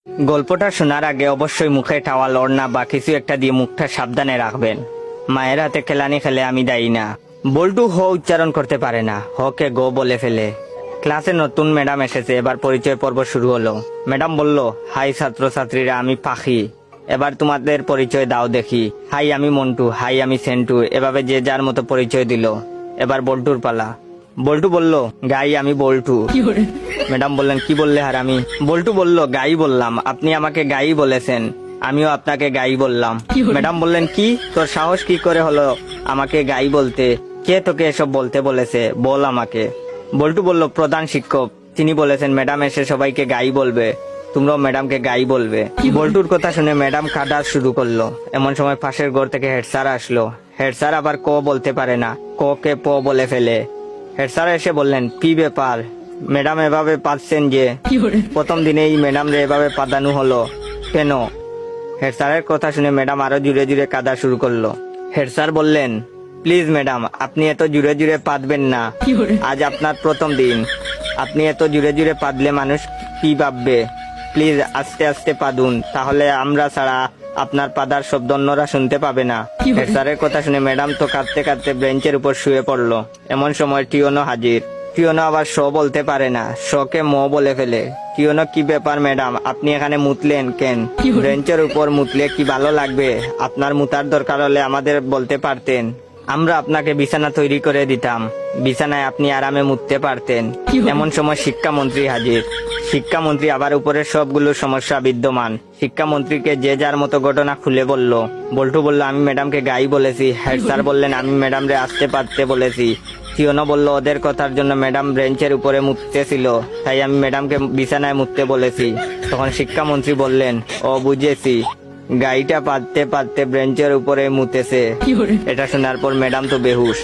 গল্পটা শোনার আগে অবশ্যই মুখে টাওয়াল ওড়না বা কিছু একটা দিয়ে মুখটা সাবধানে রাখবেন। মায়ের হাতে খেলানি খেলে আমি দায়ী না। বল্টু হ উচ্চারণ করতে পারে না, হকে গো বলে ফেলে। ক্লাসে নতুন ম্যাডাম এসেছে, এবার পরিচয় পর্ব শুরু হলো। ম্যাডাম বলল, হাই ছাত্রছাত্রীরা, আমি পাখি, এবার তোমাদের পরিচয় দাও দেখি। হাই আমি মন্টু, হাই আমি সেন্টু, এভাবে যে যার মতো পরিচয় দিল। এবার বল্টুর পালা। বল্টু বলল, গাই আমি বল্টু। ম্যাডাম বললেন, কি বললে হারামি? বল্টু বলল, গাই বললাম, আপনি আমাকে গাই বলেছেন, আমিও আপনাকে গাই বললাম। ম্যাডাম বললেন, কি তোর সাহস কি করে হলো আমাকে গাই বলতে? কে তোকে এসব বলতে বলেছে, বল আমাকে। বল্টু বলল, প্রধান শিক্ষক, তিনি বলেছেন ম্যাডাম এসে সবাইকে গাই বলবে, তোমরাও ম্যাডামকে গাই বলবে। বল্টুর কথা শুনে ম্যাডাম কাঁদা শুরু করলো। এমন সময় পাশের ঘর থেকে হেড স্যার আসলো। হেড স্যার আবার ক বলতে পারে না, ক কে প বলে ফেলে। হেড স্যার এসে বললেন, কি ব্যাপার ম্যাডাম এভাবে পাচ্ছেন যে? প্রথম দিনেই ম্যাডাম রে এভাবে পাদানো হলো কেন? হেড স্যারের কথা শুনে ম্যাডাম আরো জুড়ে জুড়ে কাঁদা শুরু করলো। হেড স্যার বললেন, প্লিজ ম্যাডাম, আপনি এত জুড়ে জুড়ে পাদবেন না, আজ আপনার প্রথম দিন, আপনি এত জুড়ে জুড়ে পাদলে মানুষ কি ভাববে? প্লিজ আস্তে আস্তে পাদুন, তাহলে আমরা ছাড়া আপনার পাদার শব্দ অন্যরা শুনতে পাবে না। হেড স্যারের কথা শুনে ম্যাডাম তো কাঁদতে কাঁদতে বেঞ্চের উপর শুয়ে পড়লো। এমন সময় টিওনো হাজির। টিওনো আবার শ বলতে পারে না, শকে ম বলে ফেলে। টিওনো, কি ব্যাপার ম্যাডাম, আপনি এখানে মুতলেন কেন? বেঞ্চের উপর মুতলে কি ভালো লাগবে? আপনার মুতার দরকার হলে আমাদের বলতে পারতেন, আমরা আপনাকে বিছানা তৈরি করে দিতাম, বিছানায় আপনি আরামে মুততে পারতেন। এমন সময় শিক্ষামন্ত্রী হাজির। শিক্ষামন্ত্রী আবার উপরের সবগুলো সমস্যা বিদ্যমান। শিক্ষামন্ত্রীকে যে যার মতো ঘটনা খুলে বলল। বল্টু বলল, আমি ম্যাডামকে গাই বলেছি। হেড স্যার বললেন, আমি ম্যাডাম রে আসতে পারতে বলেছি। টিওনো বলল, ওদের কথার জন্য ম্যাডাম বেঞ্চের উপরে মুততেছিল, তাই আমি ম্যাডামকে বিছানায় মুততে বলেছি। তখন শিক্ষামন্ত্রী বললেন, ও বুঝেছি, গাইটা পাততে পাততে বেঞ্চের উপরে মুতেছে। এটা শোনার পর ম্যাডাম তো বেহুশ।